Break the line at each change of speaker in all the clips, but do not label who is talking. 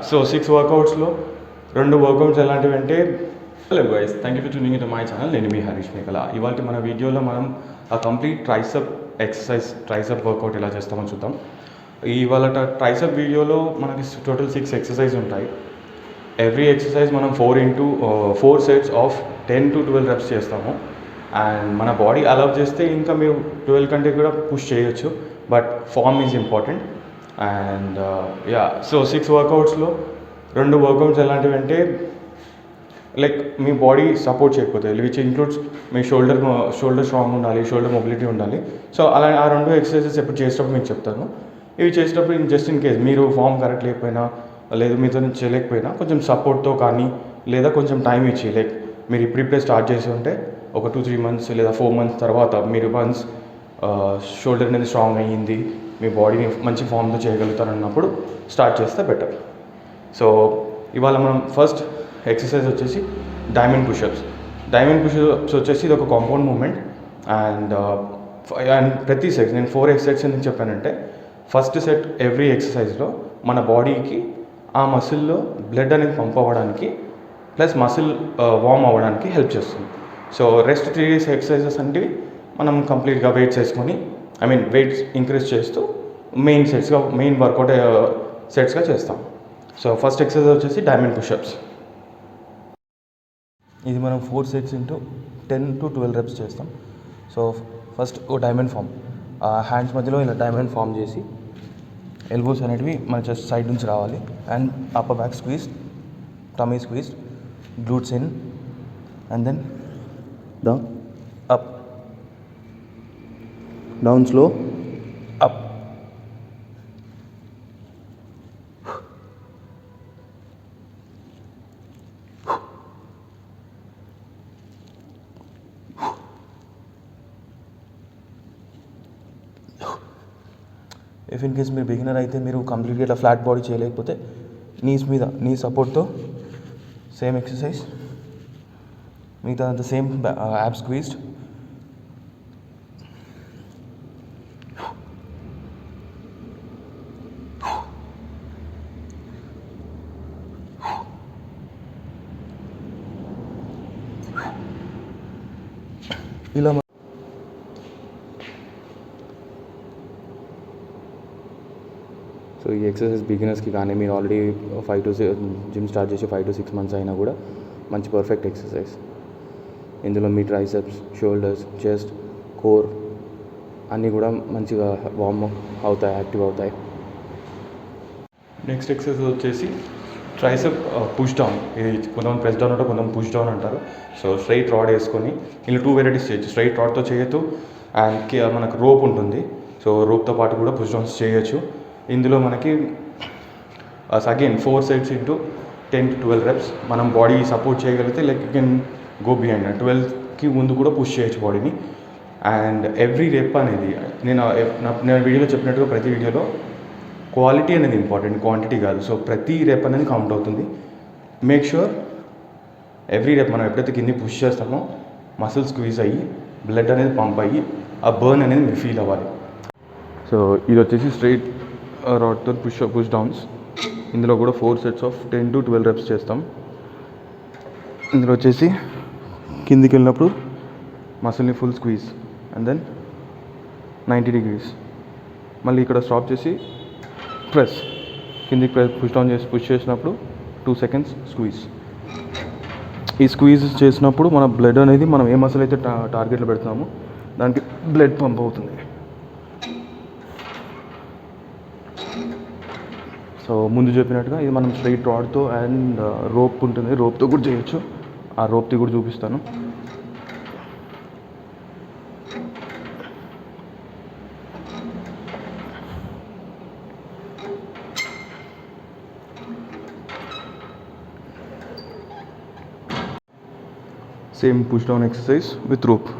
So 6 వర్కౌట్స్లో 2 workouts ఎలాంటివంటే, hello guys, thank you for tuning in my channel. నేను మీ హరీష్ మేకల. ఇవాళ మన వీడియోలో మనం ఆ complete tricep exercise, tricep workout ఎలా చేస్తామో చూద్దాం. ఇవాళ ట్రైసెప్ వీడియోలో మనకి టోటల్ 6 ఎక్సర్సైజ్ ఉంటాయి. ఎవ్రీ ఎక్సర్సైజ్ మనం 4 సెట్స్ ఆఫ్ 10 to 12 reps చేస్తాము. అండ్ మన బాడీ అలౌ చేస్తే ఇంకా మీరు 12 కంటే కూడా పుష్ చేయొచ్చు, but form is important. And so 6 వర్కౌట్స్లో 2 వర్కౌట్స్ ఎలాంటివంటే, లైక్ మీ బాడీ సపోర్ట్ చేయకపోతే, which includes me shoulder strong ఉండాలి, షోల్డర్ మొబిలిటీ ఉండాలి. సో అలా ఆ 2 ఎక్సర్సైజెస్ ఎప్పుడు చేసేటప్పుడు మీకు చెప్తాను. ఇవి చేసేటప్పుడు జస్ట్ ఇన్ కేస్ మీరు ఫామ్ కరెక్ట్ లేకపోయినా, లేదు మీతో చేయలేకపోయినా, కొంచెం సపోర్ట్తో కానీ, లేదా కొంచెం టైం ఇచ్చి, లైక్ మీరు ఇప్పుడిప్పుడే స్టార్ట్ చేసి ఉంటే ఒక 2-3 months లేదా 4 months తర్వాత మీరు వన్స్ షోల్డర్ అనేది స్ట్రాంగ్ అయ్యింది, మీ బాడీని మంచి ఫామ్తో చేయగలుగుతారన్నప్పుడు స్టార్ట్ చేస్తే బెటర్. సో ఇవాళ మనం ఫస్ట్ ఎక్సర్సైజ్ వచ్చేసి డైమండ్ పుషప్స్. డైమండ్ పుషప్స్ వచ్చేసి ఇది ఒక కాంపౌండ్ మూమెంట్. అండ్ ప్రతి సెట్ నేను 4 సెట్స్ ఎందుకు చెప్పానంటే, ఫస్ట్ సెట్ ఎవ్రీ ఎక్సర్సైజ్లో మన బాడీకి ఆ మసిల్లో బ్లడ్ అనేది పంప్ అవ్వడానికి ప్లస్ మసిల్ వార్మ్ అవ్వడానికి హెల్ప్ చేస్తుంది. సో రెస్ట్ 3 ఎక్సర్సైజెస్ అంటే మనం కంప్లీట్గా వెయిట్స్ వేసుకొని, వెయిట్స్ ఇంక్రీజ్ చేస్తూ మెయిన్ వర్కౌట్ సెట్స్గా చేస్తాం. సో ఫస్ట్ ఎక్సర్సైజ్ వచ్చేసి డైమండ్ పుషప్స్. ఇది మనం 4 sets into 10 to 12 reps చేస్తాం. సో ఫస్ట్ ఓ డైమండ్ ఫామ్, హ్యాండ్స్ మధ్యలో ఇలా డైమండ్ ఫామ్ చేసి, ఎల్బోస్ అనేటివి మన చెస్ట్ సైడ్ నుంచి రావాలి. And upper back squeeze, tummy squeeze, glutes in, and then down, up, down slow, up. If in case మీరు beginner అయితే మీరు కంప్లీట్గా ఇట్లా ఫ్లాట్ బాడీ చేయలేకపోతే నీ సపోర్ట్తో సేమ్ ఎక్సర్సైజ్, మిగతా అంత సేమ్ యాప్ స్క్వీజ్డ్. ఇలా సో ఈ ఎక్సర్సైజ్ బిగినర్స్కి కానీ, మీరు ఆల్రెడీ జిమ్ స్టార్ట్ చేసి 5 to 6 months అయినా కూడా మంచి పర్ఫెక్ట్ ఎక్సర్సైజ్. ఇందులో మీ ట్రైసెప్స్, షోల్డర్స్, చెస్ట్, కోర్ అన్నీ కూడా మంచిగా వార్మ్ అవుతాయి, యాక్టివ్ అవుతాయి. నెక్స్ట్ ఎక్సర్సైజ్ వచ్చేసి ట్రైసెప్ పుష్ డౌన్. ఇది కొంతమంది ప్రెస్ డౌన్ అంటే కొంతమంది పుష్ డౌన్ అంటారు. సో స్ట్రైట్ రాడ్ వేసుకొని ఇలా 2 varieties చేయొచ్చు. స్ట్రైట్ రాడ్తో చేయొచ్చు, అండ్ మనకు రోప్ ఉంటుంది. సో రోప్తో పాటు కూడా పుష్ డౌన్స్ చేయొచ్చు. ఇందులో మనకి again 4 sets into 10 to 12 reps. మనం బాడీ సపోర్ట్ చేయగలిగితే like you can go behind 12కి ముందు కూడా పుష్ చేయొచ్చు బాడీని. అండ్ ఎవ్రీ రెప్ అనేది నేను వీడియోలో చెప్పినట్టుగా ప్రతి వీడియోలో క్వాలిటీ అనేది ఇంపార్టెంట్, క్వాంటిటీ కాదు. సో ప్రతి రెప్ అనేది కౌంట్ అవుతుంది. మేక్ ష్యూర్ ఎవ్రీ రెప్ మనం ఎప్పుడైతే కింద పుష్ చేస్తామో మసిల్ స్క్వీజ్ అయ్యి బ్లడ్ అనేది పంప్ అయ్యి ఆ బర్న్ అనేది మీరు ఫీల్ అవ్వాలి. సో ఇది వచ్చేసి స్ట్రైట్ రాడ్తో పుష్ డౌన్స్. ఇందులో కూడా 4 sets of 10 to 12 reps చేస్తాం. ఇందులో వచ్చేసి కిందికి వెళ్ళినప్పుడు మసిల్ని full squeeze and then 90 degrees. మళ్ళీ ఇక్కడ స్టాప్ చేసి ప్రెస్, కిందికి పుష్ డౌన్ చేసి పుష్ చేసినప్పుడు 2 seconds స్క్వీజ్. ఈ స్క్వీజ్ చేసినప్పుడు మన బ్లడ్ అనేది మనం ఏ మసిల్ అయితే టార్గెట్లో పెడుతున్నామో దానికి బ్లడ్ పంప్ అవుతుంది. సో ముందు చెప్పినట్టుగా ఇది మనం స్ట్రైట్ రాడ్తో అండ్ రోప్ ఉంటుంది, రోప్తో కూడా చేయొచ్చు. ఆ రోప్తో కూడా చూపిస్తాను. Same push down exercise with rope.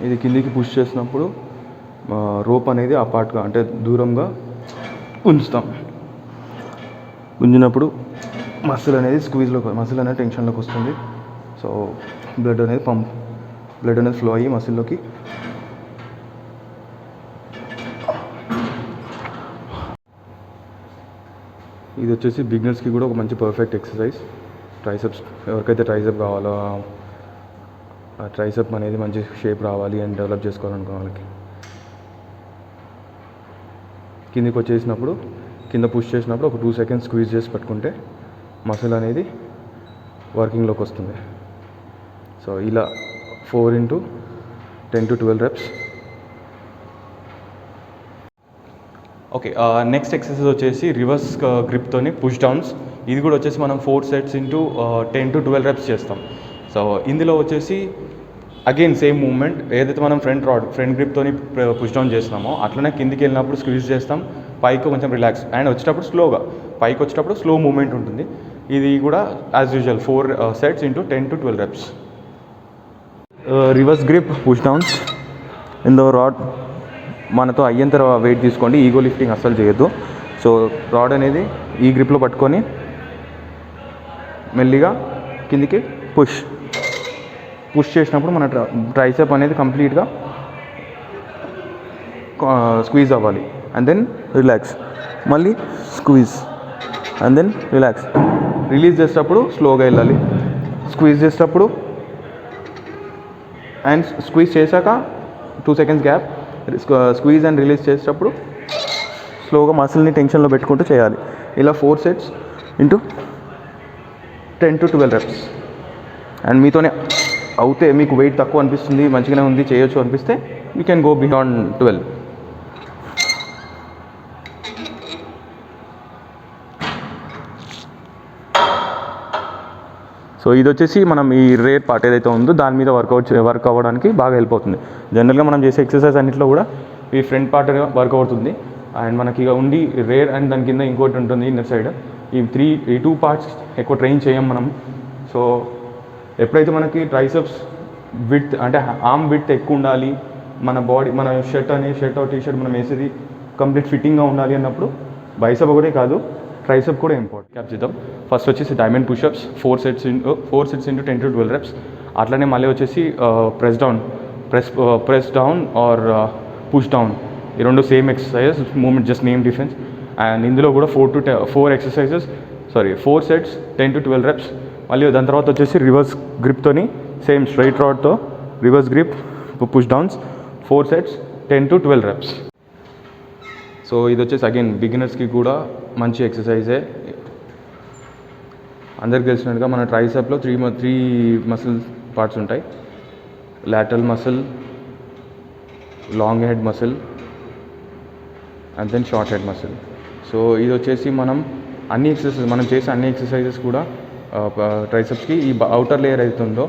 ఇది కిందికి పుష్ చేసినప్పుడు రోప్ అనేది అపార్ట్గా అంటే దూరంగా ఉంచుతాం. ఉంచినప్పుడు మసిల్ అనేది మసిల్ అనేది టెన్షన్లోకి వస్తుంది. సో బ్లడ్ అనేది ఫ్లో అయ్యి మసిల్లోకి ఇది వచ్చేసి బిగినర్స్కి కూడా ఒక మంచి పర్ఫెక్ట్ ఎక్సర్సైజ్. ట్రైసెప్స్ ఎవరికైతే ట్రైసెప్ కావాలో, ఆ ట్రైసెప్ అనేది మంచి షేప్ రావాలి అని డెవలప్ చేసుకోవాలనుకున్న వాళ్ళకి. కిందికి వచ్చేసినప్పుడు, కింద పుష్ చేసినప్పుడు ఒక 2 seconds స్క్వీజ్ చేసి పట్టుకుంటే మసిల్ అనేది వర్కింగ్లోకి వస్తుంది. సో ఇలా 4 into 10 to 12 reps. Okay, next exercise వచ్చేసి రివర్స్ గ్రిప్తోని పుష్ డౌన్స్. ఇది కూడా వచ్చేసి మనం 4 sets into 10 to 12 reps చేస్తాం. సో ఇందులో వచ్చేసి అగైన్ సేమ్ మూమెంట్, ఏదైతే మనం ఫ్రంట్ గ్రిప్తోని పుష్ డౌన్ చేస్తున్నామో అట్లనే కిందికి వెళ్ళినప్పుడు స్క్వీజ్ చేస్తాం, పైకి కొంచెం రిలాక్స్, అండ్ వచ్చేటప్పుడు స్లోగా, పైకి వచ్చేటప్పుడు స్లో మూమెంట్ ఉంటుంది. ఇది కూడా as usual 4 sets into 10 to 12 reps. Reverse grip push downs. ఇందులో రాడ్ మనతో అయ్యేంత వెయిట్ తీసుకోండి, ఈగో లిఫ్టింగ్ అస్సలు చేయొద్దు. సో రాడ్ అనేది ఈ గ్రిప్లో పట్టుకొని మెల్లిగా కిందికి పుష్ చేసినప్పుడు మన ట్రైసెప్ అనేది కంప్లీట్గా స్క్వీజ్ అవ్వాలి. అండ్ దెన్ రిలాక్స్, మళ్ళీ squeeze and then relax. Release చేసేటప్పుడు స్లోగా వెళ్ళాలి, స్క్వీజ్ చేసేటప్పుడు అండ్ స్క్వీజ్ చేశాక 2 seconds gap, squeeze and release చేసేటప్పుడు స్లోగా మసిల్ని టెన్షన్లో పెట్టుకుంటూ చేయాలి. ఇలా 4 sets into 10 to 12 reps. And మీతోనే అవుతే మీకు వెయిట్ తక్కువ అనిపిస్తుంది, మంచిగానే ఉంది, చేయొచ్చు అనిపిస్తే you can go beyond 12. So ఇది వచ్చేసి మనం ఈ రేర్ పార్ట్ ఏదైతే ఉందో దాని మీద వర్క్ అవ్వడానికి బాగా హెల్ప్ అవుతుంది. జనరల్గా మనం చేసే ఎక్సర్సైజ్ అన్నింటిలో కూడా ఈ ఫ్రంట్ పార్ట్ వర్క్ అవుతుంది. అండ్ మనకి ఇక ఉండి రేర్ అండ్ దాని కింద ఇంకోటి ఉంటుంది ఇన్నర్ సైడ్. ఈ 2 parts ఎక్కువ ట్రైన్ చేయం మనం. సో ఎప్పుడైతే మనకి ట్రైసెప్స్ విడ్త్ అంటే ఆర్మ్ విడ్త్ ఎక్కువ ఉండాలి, మన బాడీ, మన షర్ట్ టీ షర్ట్ మనం వేసేది కంప్లీట్ ఫిట్టింగ్గా ఉండాలి అన్నప్పుడు బైసెప్ ఒకటే కాదు, ట్రైసెప్ కూడా ఇంపార్టెంట్. క్యాప్ చేద్దాం. ఫస్ట్ వచ్చేసి diamond push-ups 4 sets into 10 to 12 reps. అట్లనే మళ్ళీ వచ్చేసి press down or push down, ఈ రెండు same exercises, moment just name difference. And ఇందులో కూడా 4 sets 10 to 12 reps. మళ్ళీ దాని తర్వాత వచ్చేసి రివర్స్ గ్రిప్తోని సేమ్ స్ట్రైట్ రాడ్తో reverse grip push downs 4 sets 10 to 12 reps. So ఇది వచ్చేసి అగైన్ బిగినర్స్కి కూడా మంచి ఎక్సర్సైజే. అందరికి తెలిసినట్టుగా మన ట్రైసెప్లో 3 మసిల్ పార్ట్స్ ఉంటాయి. Lateral muscle, long head muscle and then short head muscle. So ఇది వచ్చేసి మనం చేసే అన్ని ఎక్సర్సైజెస్ కూడా ట్రైసెప్స్కి ఈ అవుటర్ లేయర్ అవుతుందో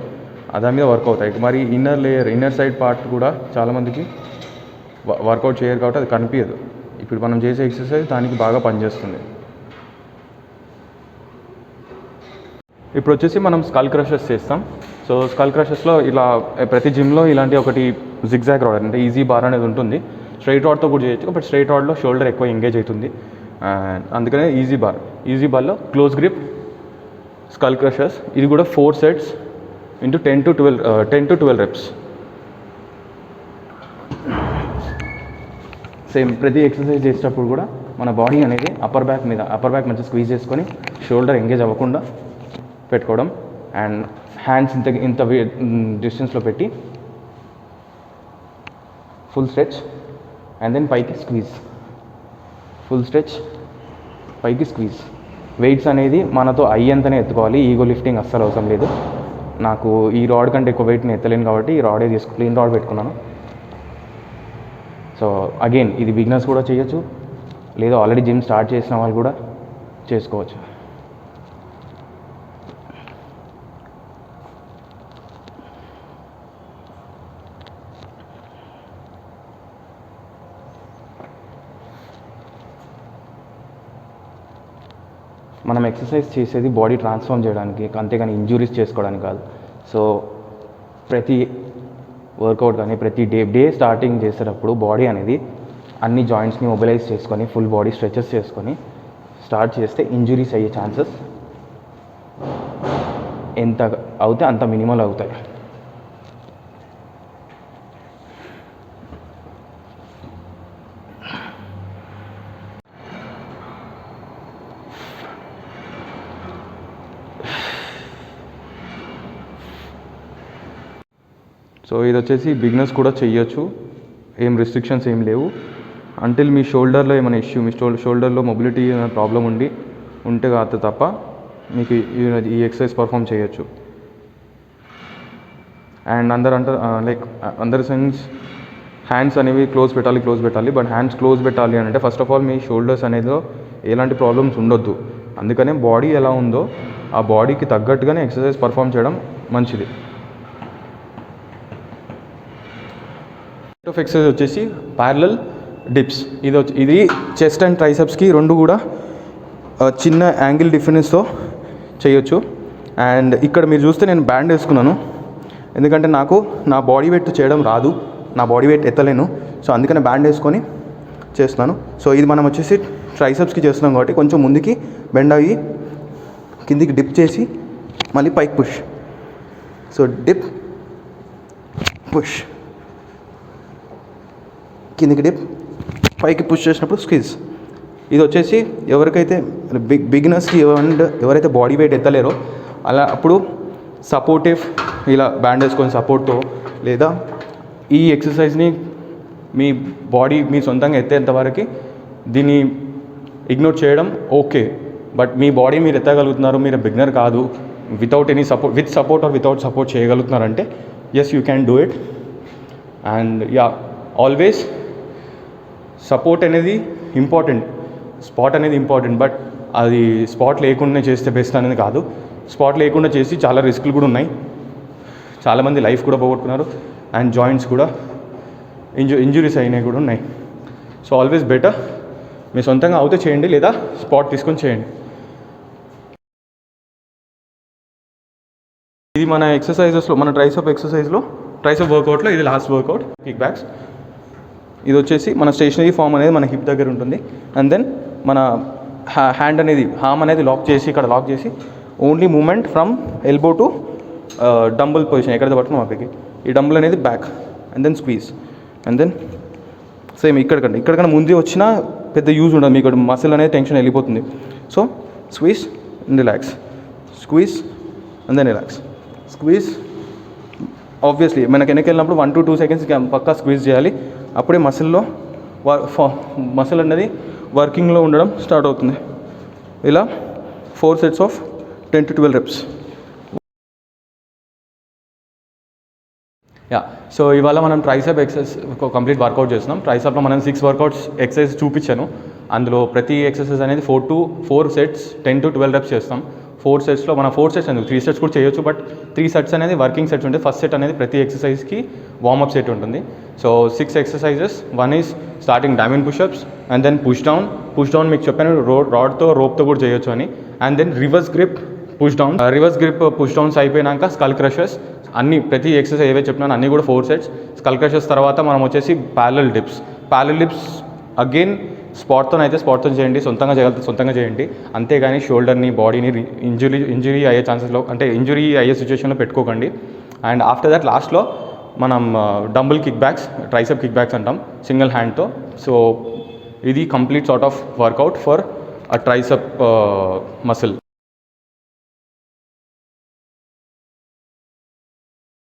దాని మీద వర్క్ అవుతాయి. మరి ఇన్నర్ సైడ్ పార్ట్ కూడా చాలామందికి వర్కౌట్ చేయరు కాబట్టి అది కనిపించదు. ఇప్పుడు మనం చేసే ఎక్సర్సైజ్ దానికి బాగా పనిచేస్తుంది. ఇప్పుడు వచ్చేసి మనం స్కల్ క్రషెస్ చేస్తాం. సో స్కల్ క్రషెస్లో ఇలా ప్రతి జిమ్లో ఇలాంటి ఒకటి జిగ్జాగ్ రాడ్ అంటే ఈజీ బార్ అనేది ఉంటుంది. స్ట్రైట్ రాడ్తో కూడా చేయొచ్చు, బట్ స్ట్రైట్ రాడ్లో షోల్డర్ ఎక్కువ ఎంగేజ్ అవుతుంది. అందుకనే ఈజీ బార్లో క్లోజ్ గ్రిప్ స్కల్ క్రషెస్. ఇది కూడా 4 sets into 10 to 12 reps. Same ప్రతి ఎక్సర్సైజ్ చేసేటప్పుడు కూడా మన బాడీ అనేది అప్పర్ బ్యాక్ మంచిగా స్క్వీజ్ చేసుకొని షోల్డర్ ఎంగేజ్ అవ్వకుండా పెట్టుకోవడం. అండ్ హ్యాండ్స్ ఇంత డిస్టెన్స్లో పెట్టి ఫుల్ స్ట్రెచ్ అండ్ దెన్ పైకి స్క్వీజ్, ఫుల్ స్ట్రెచ్ పైకి స్క్వీజ్. వెయిట్స్ అనేది మనతో అయ్యేంతనే ఎత్తుకోవాలి, ఈగో లిఫ్టింగ్ అస్సలు అవసరం లేదు. నాకు ఈ రాడ్ కంటే ఎక్కువ వెయిట్ నేను ఎత్తలేను కాబట్టి ఈ రాడే క్లీన్ రాడ్ పెట్టుకున్నాను. సో అగైన్ ఇది బిగినర్స్ కూడా చేయొచ్చు, లేదా ఆల్రెడీ జిమ్ స్టార్ట్ చేసిన వాళ్ళు కూడా చేసుకోవచ్చు. మనం ఎక్సర్సైజ్ చేసేది బాడీ ట్రాన్స్ఫార్మ్ చేయడానికి, అంతేగాని ఇంజురీస్ చేసుకోవడానికి కాదు. సో ప్రతి వర్కౌట్ కానీ ప్రతి డే స్టార్టింగ్ చేసేటప్పుడు బాడీ అనేది అన్ని జాయింట్స్ని మొబిలైజ్ చేసుకొని ఫుల్ బాడీ స్ట్రెచెస్ చేసుకొని స్టార్ట్ చేస్తే ఇంజురీస్ అయ్యే ఛాన్సెస్ ఎంత అవుతే అంత మినిమల్ అవుతాయి. సో ఇది వచ్చేసి బిగినర్స్ కూడా చేయొచ్చు, ఏం రెస్ట్రిక్షన్స్ ఏం లేవు. అంటిల్ మీ షోల్డర్లో ఏమైనా ఇష్యూ, మీ షోల్డర్లో మొబిలిటీ ఏమైనా ప్రాబ్లం ఉంటే కాదు తప్ప మీకు ఈ ఎక్సర్సైజ్ పర్ఫామ్ చేయొచ్చు. అండ్ అందరు సెన్స్ హ్యాండ్స్ అనేవి క్లోజ్ పెట్టాలి. బట్ హ్యాండ్స్ క్లోజ్ పెట్టాలి అని అంటే first of all me shoulders అనేది ఎలాంటి ప్రాబ్లమ్స్ ఉండొద్దు. అందుకనే బాడీ ఎలా ఉందో ఆ బాడీకి తగ్గట్టుగానే ఎక్సర్సైజ్ పర్ఫామ్ చేయడం మంచిది. ఆఫ్ ఎక్సర్సైజ్ వచ్చేసి ప్యారలల్ డిప్స్. ఇది చెస్ట్ అండ్ ట్రైసెప్స్కి రెండు కూడా చిన్న యాంగిల్ డిఫరెన్స్తో చేయొచ్చు. అండ్ ఇక్కడ మీరు చూస్తే నేను బ్యాండ్ వేసుకున్నాను, ఎందుకంటే నాకు నా బాడీ వెయిట్ చేయడం రాదు, నా బాడీ వెయిట్ ఎత్తలేను. సో అందుకనే బ్యాండ్ వేసుకొని చేస్తున్నాను. సో ఇది మనం వచ్చేసి ట్రైసెప్స్కి చేస్తున్నాం కాబట్టి కొంచెం ముందుకి బెండ్ అయ్యి కిందికి డిప్ చేసి మళ్ళీ పైకి పుష్. సో డిప్ పుష్, కిందికి డిప్, పైకి పుష్ చేసినప్పుడు స్క్వీజ్. ఇది వచ్చేసి ఎవరికైతే బిగినర్స్కి అండ్ ఎవరైతే బాడీ వెయిట్ ఎత్తలేరో అప్పుడు సపోర్టివ్ ఇలా బ్యాండ్ వేసుకొని సపోర్ట్తో, లేదా ఈ ఎక్సర్సైజ్ని మీ సొంతంగా ఎత్తేంతవరకు దీన్ని ఇగ్నోర్ చేయడం ఓకే. బట్ మీ బాడీ మీరు ఎత్తగలుగుతున్నారు, మీరు బిగినర్ కాదు, without any support, with support or without support చేయగలుగుతున్నారంటే yes you can do it. And always support అనేది ఇంపార్టెంట్, స్పాట్ అనేది ఇంపార్టెంట్. బట్ అది స్పాట్ లేకుండా చేస్తే బెస్ట్ అనేది కాదు. స్పాట్ లేకుండా చేసి చాలా రిస్కులు కూడా ఉన్నాయి, చాలామంది లైఫ్ కూడా పోగొట్టుకున్నారు అండ్ జాయింట్స్ కూడా ఇంజురీస్ అయినవి కూడా ఉన్నాయి. సో ఆల్వేస్ బెటర్ మీ సొంతంగా అవుతే చేయండి, లేదా స్పాట్ తీసుకొని చేయండి. ఇది మన ఎక్సర్సైజెస్లో, మన ట్రైసెప్ వర్కౌట్లో ఇది లాస్ట్ వర్కౌట్, కిక్ బ్యాక్స్. ఇది వచ్చేసి మన స్టేషనరీ ఫామ్ అనేది మన హిప్ దగ్గర ఉంటుంది. అండ్ దెన్ మన హామ్ అనేది లాక్ చేసి, ఇక్కడ లాక్ చేసి only movement from elbow to dumbbell position, ఎక్కడైతే పట్టుకున్నాం అక్కడికి. ఈ డంబుల్ అనేది back and then squeeze. And then same ఇక్కడికన్నా ముందే వచ్చినా పెద్ద యూజ్ ఉండదు, మీకు మసిల్ అనేది టెన్షన్ వెళ్ళిపోతుంది. So squeeze and relax, squeeze and then relax, squeeze. Obviously మనకి వెనక్కి వెళ్ళినప్పుడు 1 to 2 seconds పక్కా స్క్వీజ్ చేయాలి. అప్పుడే మసిల్ అనేది వర్కింగ్లో ఉండడం స్టార్ట్ అవుతుంది. ఇలా 4 sets of 10 to 12 reps. So ఇవాళ మనం ట్రైసెప్ ఎక్సర్సైజ్ కంప్లీట్ వర్కౌట్ చేస్తున్నాం. ట్రైసెప్లో మనం 6 వర్కౌట్స్ ఎక్సర్సైజ్ చూపించాను. అందులో ప్రతి ఎక్సర్సైజ్ అనేది 4 sets 10 to 12 reps చేస్తాం. 4 setsలో మన 4 sets ఎందుకు 3 sets కూడా చేయొచ్చు, బట్ 3 sets అనేది వర్కింగ్ సెట్స్ ఉంటుంది. ఫస్ట్ సెట్ అనేది ప్రతి ఎక్సర్సైజ్కి వార్మప్ సెట్ ఉంటుంది. So 6 exercises. 1 is starting diamond pushups, and then push down మీకు చెప్పాను రోప్తో కూడా చేయొచ్చు అని. And then reverse grip push downs అయిపోయినాక స్కల్ క్రషర్స్. ప్రతి ఎక్సర్సైజ్ ఏవైతే చెప్పినాను అన్నీ కూడా 4 sets. స్కల్ క్రషర్స్ తర్వాత మనం వచ్చేసి ప్యారలల్ డిప్స్ అగైన్ స్పాట్తో చేయండి, సొంతంగా చేయగలిగితే సొంతంగా చేయండి. అంతేగాని షోల్డర్ని, బాడీని ఇంజురీ అయ్యే ఛాన్సెస్లో, అంటే ఇంజురీ అయ్యే సిచ్యువేషన్లో పెట్టుకోకండి. అండ్ ఆఫ్టర్ దట్ లాస్ట్లో మనం dumbbell kick backs, tricep kick backs అంటాం సింగిల్ హ్యాండ్తో. సో ఇది complete sort of work out for a tricep muscle.